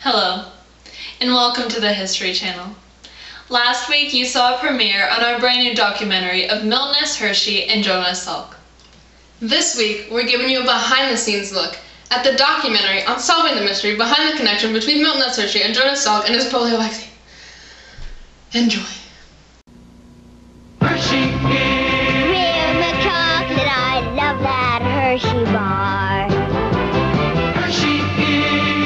Hello, and welcome to the History Channel. Last week you saw a premiere on our brand new documentary of Milton S. Hershey and Jonas Salk. This week we're giving you a behind-the-scenes look at the documentary on solving the mystery behind the connection between Milton S. Hershey and Jonas Salk and his polio vaccine. Enjoy. Hershey Real milk chocolate, I love that Hershey bar. Hershey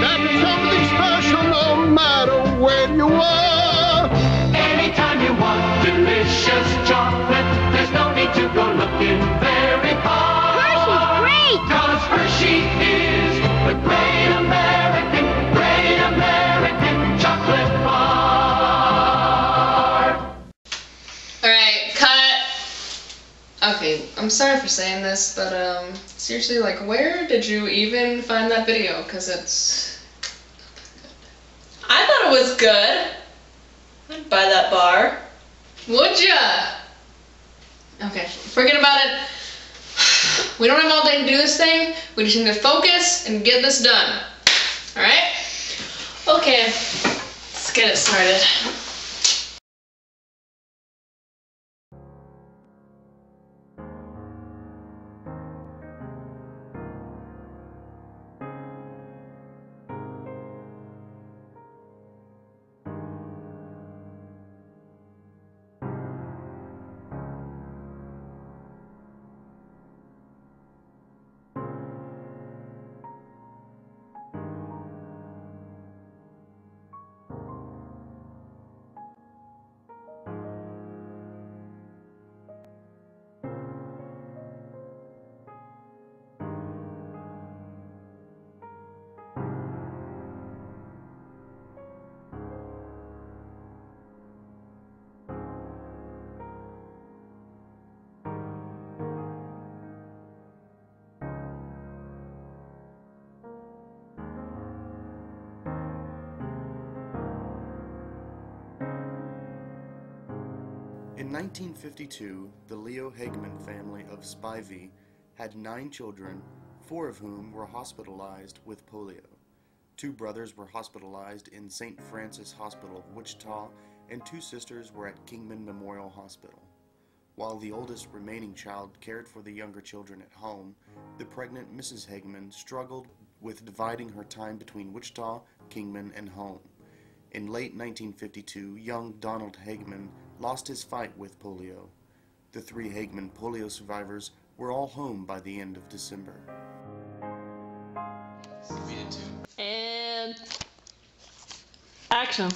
That's something special no matter where you are. Anytime you want delicious chocolate, there's no need to go looking very hard. Hershey's great! 'Cause Hershey is the great American chocolate bar. Alright, cut. Okay, I'm sorry for saying this, but seriously, like, where did you even find that video? 'Cause it's... I thought it was good. I'd buy that bar. Would ya? Okay, forget about it. We don't have all day to do this thing. We just need to focus and get this done. Alright? Okay, let's get it started. In 1952, the Leo Hageman family of Spivey had 9 children, 4 of whom were hospitalized with polio. 2 brothers were hospitalized in St. Francis Hospital of Wichita, and 2 sisters were at Kingman Memorial Hospital. While the oldest remaining child cared for the younger children at home, the pregnant Mrs. Hageman struggled with dividing her time between Wichita, Kingman, and home. In late 1952, young Donald Hageman lost his fight with polio. The 3 Hageman polio survivors were all home by the end of December. And action.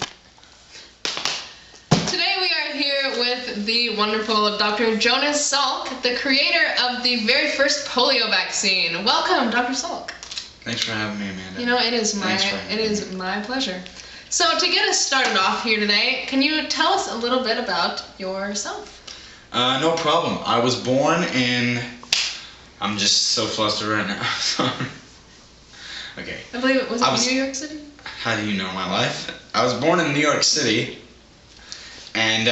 Today we are here with the wonderful Dr. Jonas Salk, the creator of the very first polio vaccine. Welcome, Dr. Salk. Thanks for having me, Amanda. You know, it is Thanks for having me. my pleasure. So to get us started off here today, can you tell us a little bit about yourself? No problem. I was born in... I'm just so flustered right now. Sorry. Okay. I believe it was New York City? How do you know my life? I was born in New York City, and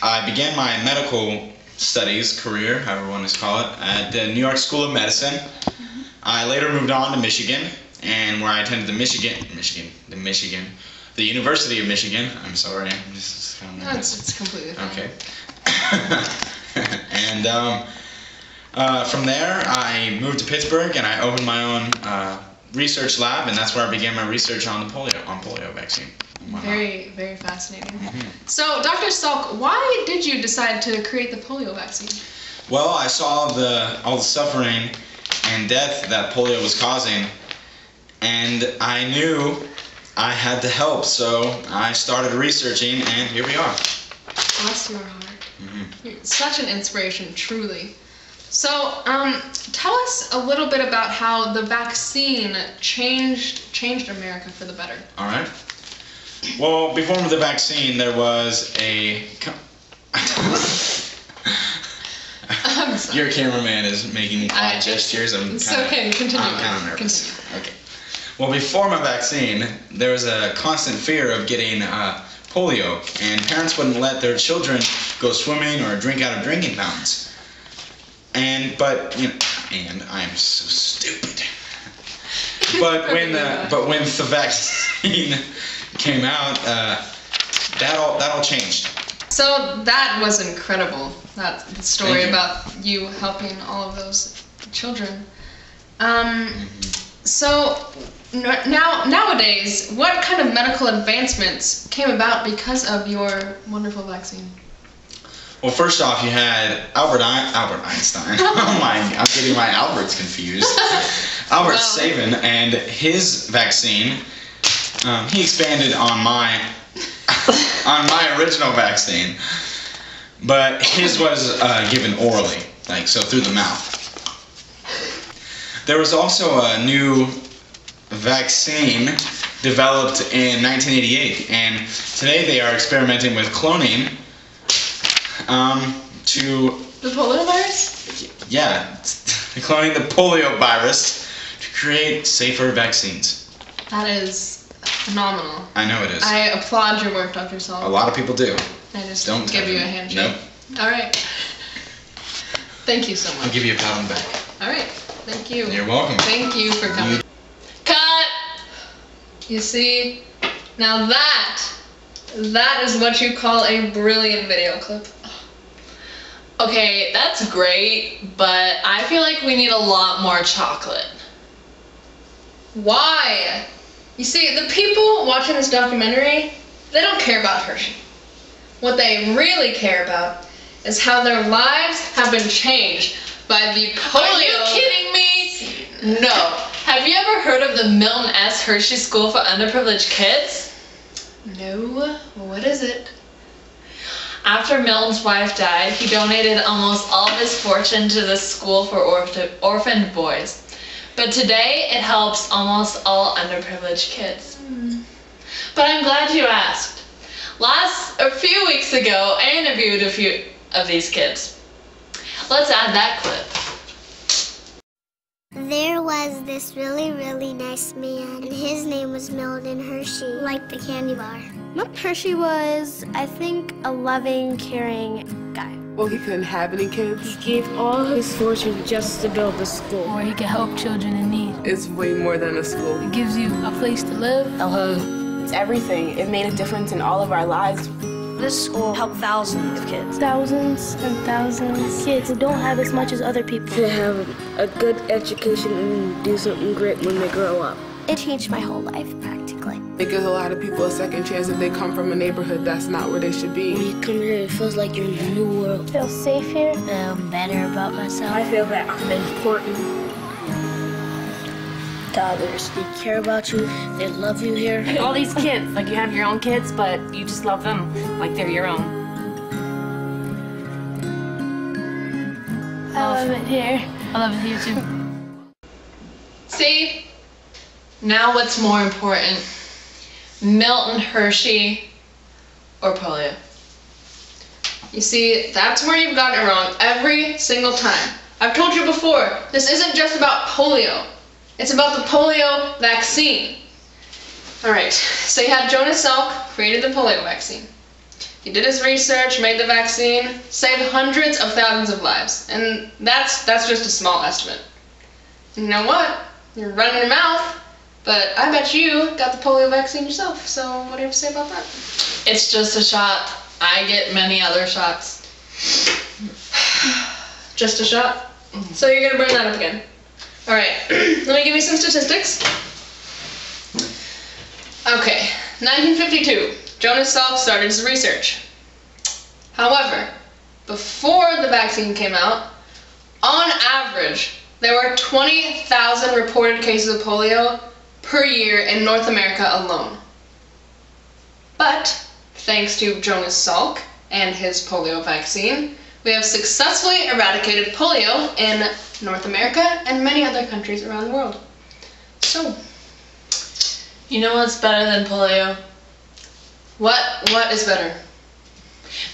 I began my medical studies career, however you want to call it, at the New York School of Medicine. Mm-hmm. I later moved on to Michigan, and where I attended the University of Michigan. I'm sorry, I'm just kind of... No, it's completely fine. Okay. And from there, I moved to Pittsburgh, and I opened my own research lab, and that's where I began my research on the polio vaccine. Very, very fascinating. So, Dr. Salk, why did you decide to create the polio vaccine? Well, I saw all the suffering and death that polio was causing, and I knew I had to help, so I started researching, and here we are. Bless your heart. You're such an inspiration, truly. So, tell us a little bit about how the vaccine changed America for the better. All right. Well, before the vaccine, there was a... I'm sorry. Your cameraman is making odd gestures. It's okay, continue. I'm kind of nervous. Okay. Well, before my vaccine, there was a constant fear of getting polio, and parents wouldn't let their children go swimming or drink out of drinking fountains. And I am so stupid. But when the vaccine came out, that all changed. So that was incredible. That story Thank you. about you helping all of those children. So nowadays, what kind of medical advancements came about because of your wonderful vaccine? Well, first off, you had Albert Einstein. Oh my, I'm getting my Alberts confused. Albert Sabin and his vaccine. He expanded on my original vaccine, but his was given orally, like so through the mouth. There was also a new vaccine developed in 1988, and today they are experimenting with cloning to The polio virus? cloning the polio virus to create safer vaccines. That is phenomenal. I know it is. I applaud your work, Dr. Saul. A lot of people do. I just Don't give touch you a me. handshake. Nope. All right. Thank you so I'll much. give you a pat on the back. All right. Thank you. You're welcome. Thank you for coming. Cut! You see, now that is what you call a brilliant video clip. Okay, that's great, but I feel like we need a lot more chocolate. Why? You see, the people watching this documentary, they don't care about Hershey. What they really care about is how their lives have been changed by the polio. Are you kidding me? No. Have you ever heard of the Milton S. Hershey School for Underprivileged Kids? No. What is it? After Milton's wife died, he donated almost all of his fortune to the school for orphaned boys. But today, it helps almost all underprivileged kids. But I'm glad you asked. A few weeks ago, I interviewed a few of these kids. Let's add that clip. There was this really, really nice man, and his name was Milton Hershey, like the candy bar. Milton Hershey was, I think, a loving, caring guy. Well, he couldn't have any kids. He gave all his fortune just to build a school where he could help children in need. It's way more than a school. It gives you a place to live, a home. It's everything. It made a difference in all of our lives. This school helped thousands of kids. Thousands and thousands of kids who don't have as much as other people. To have a good education and do something great when they grow up. It changed my whole life, practically. It gives a lot of people a second chance if they come from a neighborhood that's not where they should be. When you come here, it feels like you're in a new world. I feel safe here. I'm better about myself. I feel that I'm important. To others, they care about you, they love you here. All these kids, like you have your own kids, but you just love them like they're your own. I love it here. I love it here too. See? Now what's more important? Milton Hershey or polio? You see, that's where you've gotten it wrong every single time. I've told you before, this isn't just about polio. It's about the polio vaccine. Alright, so you had Jonas Salk created the polio vaccine. He did his research, made the vaccine, saved hundreds of thousands of lives. And that's just a small estimate. And you know what? You're running your mouth, but I bet you got the polio vaccine yourself. So what do you have to say about that? It's just a shot. I get many other shots. Just a shot? So you're gonna bring that up again. Alright, let me give you some statistics. Okay, 1952, Jonas Salk started his research. However, before the vaccine came out, on average, there were 20,000 reported cases of polio per year in North America alone. But, thanks to Jonas Salk and his polio vaccine, we have successfully eradicated polio in North America and many other countries around the world. So, you know what's better than polio? What is better?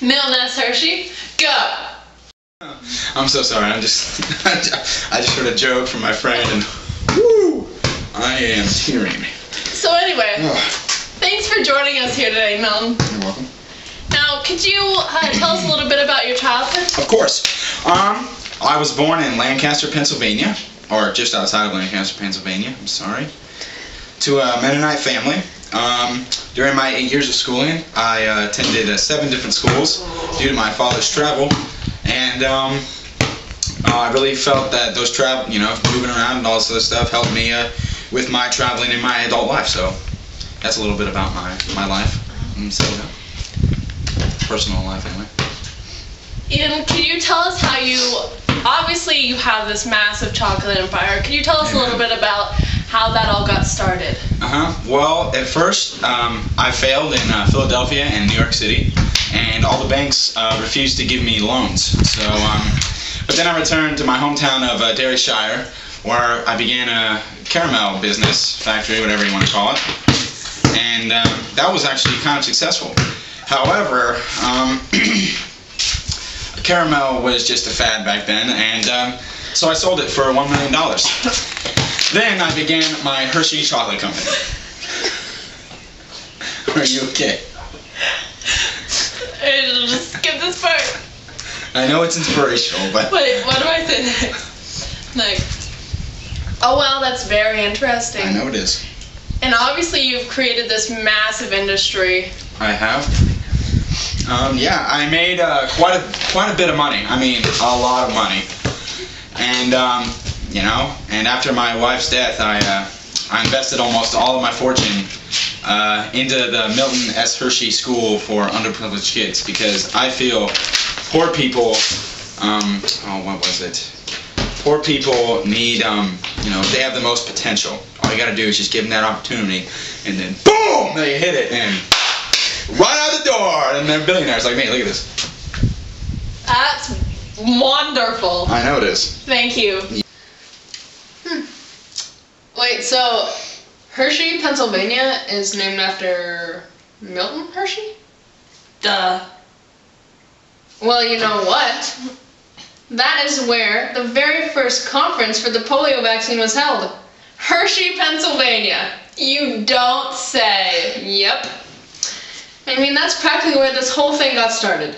Milton S. Hershey, go! I'm so sorry. I just heard a joke from my friend, and woo, I am tearing. So anyway, thanks for joining us here today, Milton. You're welcome. Now, could you tell us a little bit about your childhood? Of course. I was born in Lancaster, Pennsylvania, or just outside of Lancaster, Pennsylvania. I'm sorry. to a Mennonite family. During my 8 years of schooling, I attended 7 different schools due to my father's travel, and I really felt that those moving around and all this other stuff helped me with my traveling in my adult life. So that's a little bit about my life. Personal life, anyway. Ian, can you tell us how obviously you have this massive chocolate empire. Can you tell us a little bit about how that all got started? Well, at first, I failed in Philadelphia and New York City, and all the banks refused to give me loans. So, but then I returned to my hometown of Derryshire, where I began a caramel business, factory, whatever you want to call it. And that was actually kind of successful. However, caramel was just a fad back then, and so I sold it for $1 million. Then I began my Hershey Chocolate Company. Are you okay? Just skip this part. I know it's inspirational, but... Wait, what do I say next? Like, oh well, that's very interesting. I know it is. And obviously you've created this massive industry. I have. Yeah, I made quite a bit of money. I mean, a lot of money. And and after my wife's death, I invested almost all of my fortune into the Milton S. Hershey School for Underprivileged Kids, because I feel poor people. Poor people need, they have the most potential. All you gotta do is just give them that opportunity, and then boom, they hit it, and right out the door, and they're billionaires like me. Look at this. That's wonderful. I know it is. Thank you. Wait, so Hershey, Pennsylvania is named after Milton Hershey? Duh. Well, you know what? That is where the very first conference for the polio vaccine was held. Hershey, Pennsylvania. You don't say. Yep. I mean, that's practically where this whole thing got started.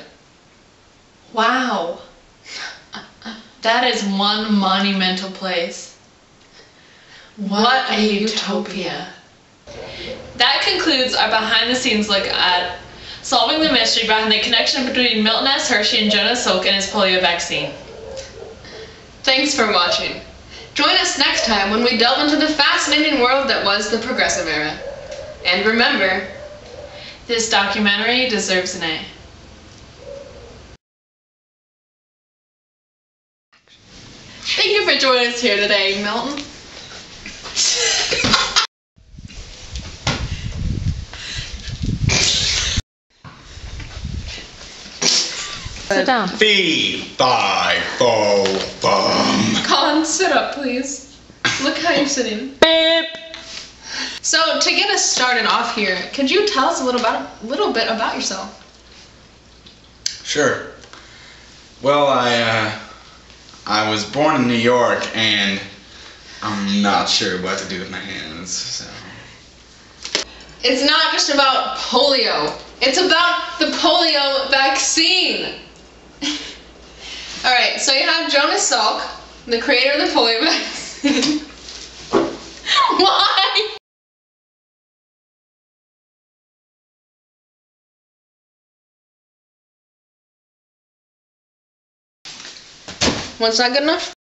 Wow. That is one monumental place. What a utopia. That concludes our behind-the-scenes look at solving the mystery behind the connection between Milton S. Hershey and Jonas Salk and his polio vaccine. Thanks for watching. Join us next time when we delve into the fascinating world that was the Progressive Era. And remember, this documentary deserves an A. Thank you for joining us here today, Milton. Sit down. Fee, fi, fo, fum. Colin, sit up, please. Look how you're sitting. Beep. So, to get us started off here, could you tell us a little bit about yourself? Sure. Well, I was born in New York, and I'm not sure what to do with my hands, so... It's not just about polio. It's about the polio vaccine. Alright, so you have Jonas Salk, the creator of the polio vaccine. Why? Was that good enough?